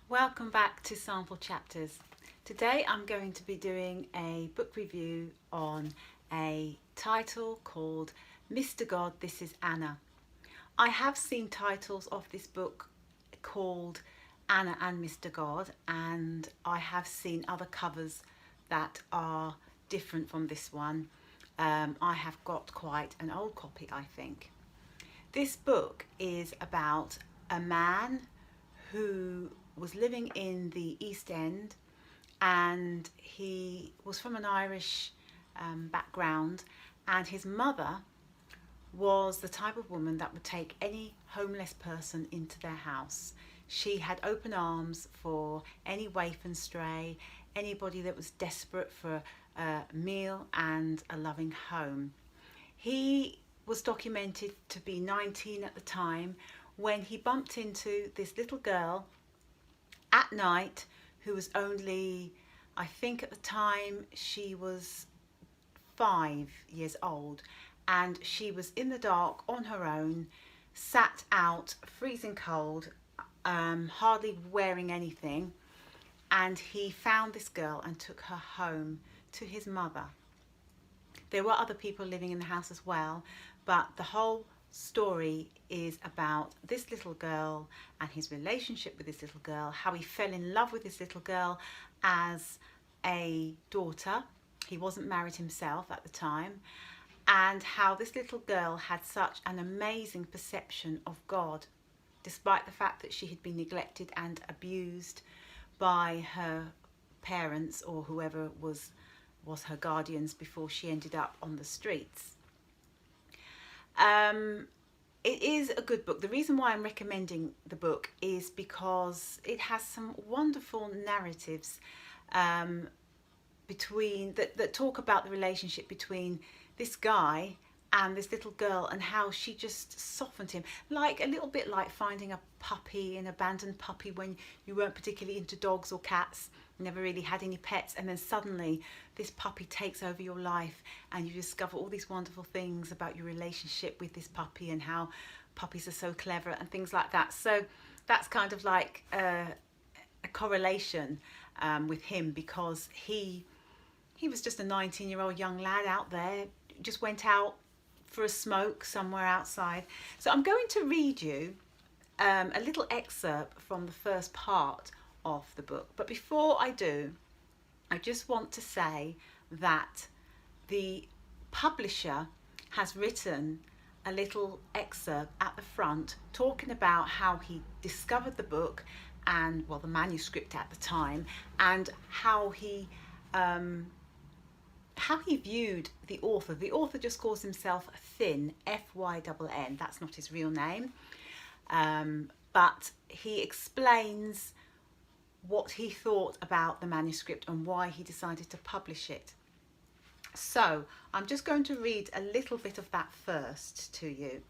Welcome back to Sample Chapters. Today I'm going to be doing a book review on a title called Mr. God, This is Anna. I have seen titles of this book called Anna and Mr. God, and I have seen other covers that are different from this one. I have got quite an old copy, I think. This book is about a man who was living in the East End, and he was from an Irish background, and his mother was the type of woman that would take any homeless person into their house. She had open arms for any waif and stray, anybody that was desperate for a meal and a loving home. He was documented to be 19 at the time when he bumped into this little girl at night who was only, I think at the time she was 5 years old, and she was in the dark on her own, sat out, freezing cold, hardly wearing anything, and he found this girl and took her home to his mother. There were other people living in the house as well, but the whole story is about this little girl and his relationship with this little girl, how he fell in love with this little girl as a daughter. He wasn't married himself at the time, and how this little girl had such an amazing perception of God, despite the fact that she had been neglected and abused by her parents or whoever was her guardians before she ended up on the streets. It is a good book. The reason why I'm recommending the book is because it has some wonderful narratives between that talk about the relationship between this guy and this little girl, and how she just softened him, like a little bit like finding a puppy, an abandoned puppy, when you weren't particularly into dogs or cats, never really had any pets, and then suddenly this puppy takes over your life and you discover all these wonderful things about your relationship with this puppy and how puppies are so clever and things like that. So that's kind of like a correlation with him, because he was just a 19-year-old young lad out there, just went out for a smoke somewhere outside. So I'm going to read you a little excerpt from the first part of the book. But before I do, I just want to say that the publisher has written a little excerpt at the front talking about how he discovered the book and, well, the manuscript at the time, and how he viewed the author. The author just calls himself Fynn, Fynn. That's not his real name. But he explains what he thought about the manuscript and why he decided to publish it. So I'm just going to read a little bit of that first to you.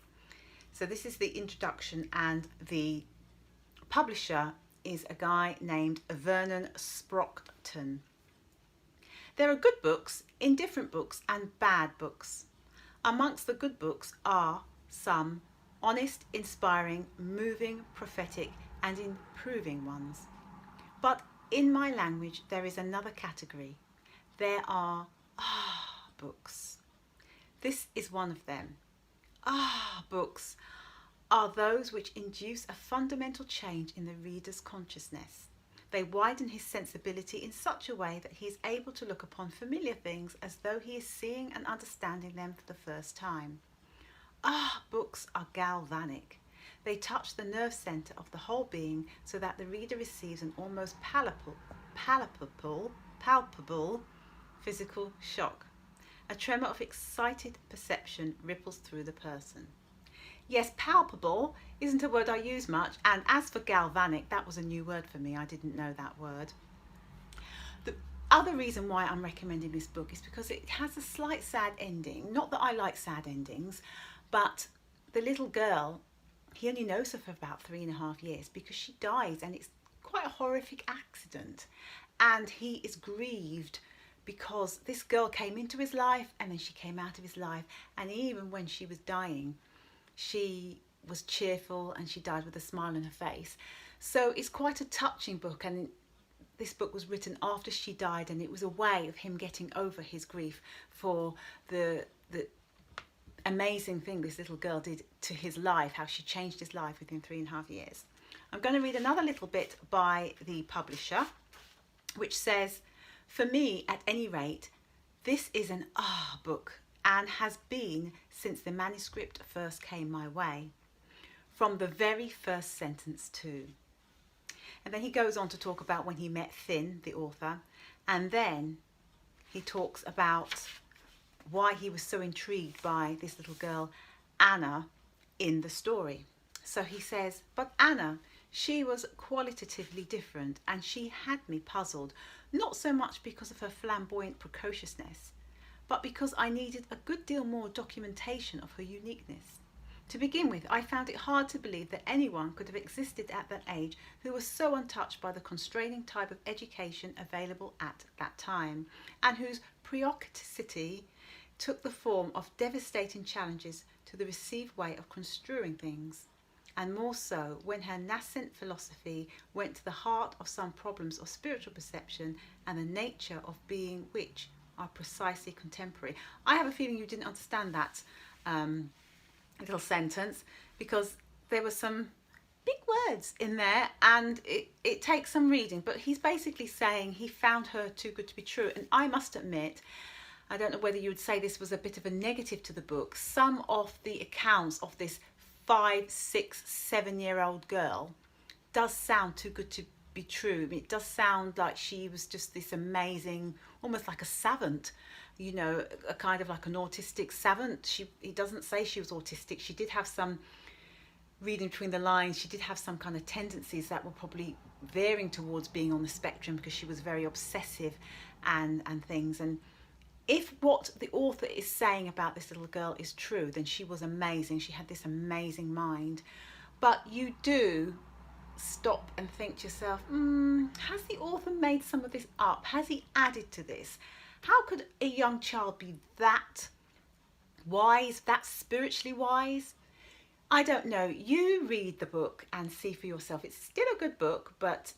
So this is the introduction, and the publisher is a guy named Vernon Sprockton. There are good books, indifferent books and bad books. Amongst the good books are some honest, inspiring, moving, prophetic and improving ones. But in my language there is another category. There are books. This is one of them. Books are those which induce a fundamental change in the reader's consciousness. They widen his sensibility in such a way that he is able to look upon familiar things as though he is seeing and understanding them for the first time. Books are galvanic. They touch the nerve centre of the whole being, so that the reader receives an almost palpable physical shock. A tremor of excited perception ripples through the person. Yes, palpable isn't a word I use much, and as for galvanic, that was a new word for me. I didn't know that word. The other reason why I'm recommending this book is because it has a slight sad ending. Not that I like sad endings, but the little girl, he only knows her for about 3.5 years, because she dies, and it's quite a horrific accident, and he is grieved because this girl came into his life and then she came out of his life, and even when she was dying she was cheerful and she died with a smile on her face. So it's quite a touching book, and this book was written after she died, and it was a way of him getting over his grief for the amazing thing this little girl did to his life, how she changed his life within 3.5 years. I'm going to read another little bit by the publisher, which says, "For me, at any rate, this is an book, and has been since the manuscript first came my way. From the very first sentence too." And then he goes on to talk about when he met Fynn, the author, and then he talks about why he was so intrigued by this little girl, Anna, in the story. So he says, "But Anna, she was qualitatively different, and she had me puzzled, not so much because of her flamboyant precociousness, but because I needed a good deal more documentation of her uniqueness. To begin with, I found it hard to believe that anyone could have existed at that age who was so untouched by the constraining type of education available at that time, and whose preoccupity took the form of devastating challenges to the received way of construing things, and more so when her nascent philosophy went to the heart of some problems of spiritual perception and the nature of being which are precisely contemporary." I have a feeling you didn't understand that little sentence, because there were some big words in there, and it takes some reading, but he's basically saying he found her too good to be true. And I must admit, I don't know whether you would say this was a bit of a negative to the book, some of the accounts of this 5, 6, 7-year-old girl does sound too good to be true. It does sound like she was just this amazing, almost like a savant, you know, a kind of like an autistic savant. He doesn't say she was autistic. She did have some, reading between the lines, she did have some kind of tendencies that were probably veering towards being on the spectrum, because she was very obsessive and things. And if what the author is saying about this little girl is true, then she was amazing. She had this amazing mind. But you do stop and think to yourself, has the author made some of this up? Has he added to this? How could a young child be that wise, that spiritually wise? I don't know. You read the book and see for yourself. It's still a good book, but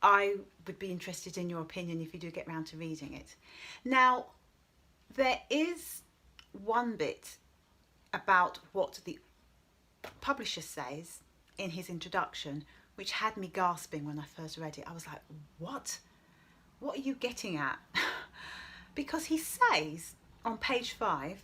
I would be interested in your opinion if you do get round to reading it. Now, there is one bit about what the publisher says in his introduction, which had me gasping when I first read it. I was like, what? What are you getting at? Because he says on page 5,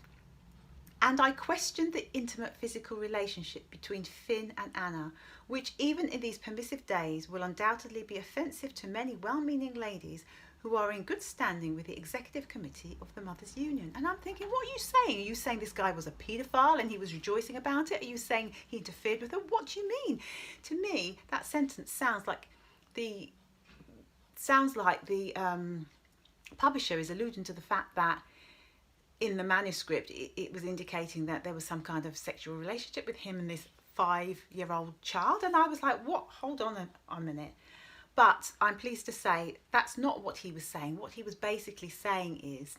"And I questioned the intimate physical relationship between Fynn and Anna, which even in these permissive days will undoubtedly be offensive to many well-meaning ladies who are in good standing with the executive committee of the Mothers' Union." And I'm thinking, what are you saying? Are you saying this guy was a paedophile and he was rejoicing about it? Are you saying he interfered with her? What do you mean? To me, that sentence sounds like the publisher is alluding to the fact that in the manuscript it was indicating that there was some kind of sexual relationship with him and this 5-year-old child. And I was like, what? Hold on a minute. But I'm pleased to say that's not what he was saying. What he was basically saying is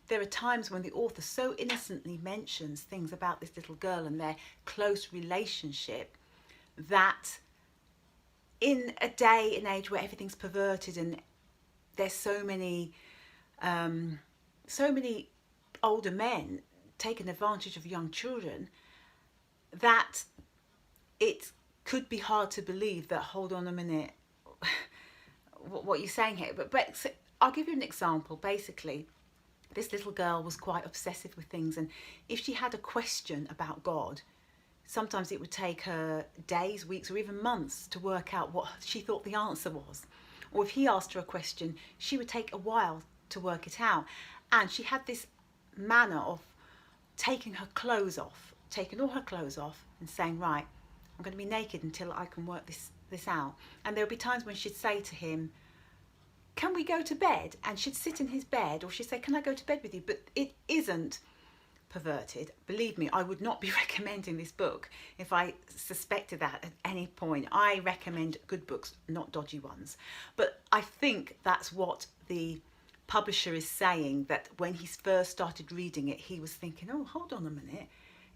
there are times when the author so innocently mentions things about this little girl and their close relationship, that in a day and age where everything's perverted and there's so many older men taking advantage of young children, that it could be hard to believe that, hold on a minute, what you're saying here. But so I'll give you an example. Basically, this little girl was quite obsessive with things, and if she had a question about God, sometimes it would take her days, weeks, or even months to work out what she thought the answer was. Or if he asked her a question, she would take a while to work it out. And she had this manner of taking her clothes off, taking all her clothes off and saying, right, I'm going to be naked until I can work this out. And there would be times when she'd say to him, can we go to bed? And she'd sit in his bed, or she'd say, can I go to bed with you? But it isn't perverted. Believe me, I would not be recommending this book if I suspected that at any point. I recommend good books, not dodgy ones. But I think that's what the publisher is saying, that when he first started reading it, he was thinking, oh, hold on a minute,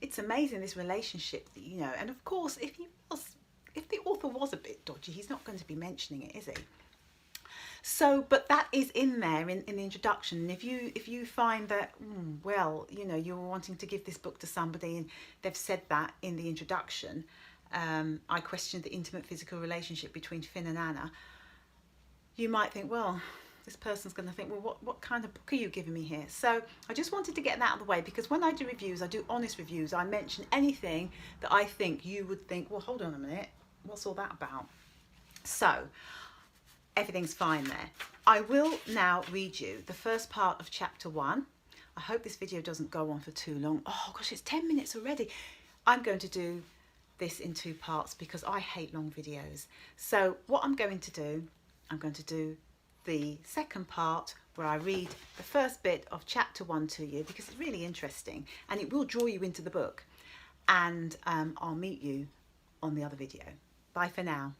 it's amazing, this relationship, you know. And of course, if if the author was a bit dodgy, he's not going to be mentioning it, is he? So, but that is in there in the introduction. And if you find that, well, you know, you're wanting to give this book to somebody and they've said that in the introduction, I questioned the intimate physical relationship between Fynn and Anna, you might think, well, this person's going to think, well, what kind of book are you giving me here? So I just wanted to get that out of the way, because when I do reviews, I do honest reviews. I mention anything that I think you would think, well, hold on a minute, what's all that about? So everything's fine there. I will now read you the first part of chapter 1. I hope this video doesn't go on for too long. Oh gosh, it's 10 minutes already. I'm going to do this in 2 parts because I hate long videos. So what I'm going to do the second part where I read the first bit of chapter 1 to you, because it's really interesting and it will draw you into the book. And I'll meet you on the other video. Bye for now.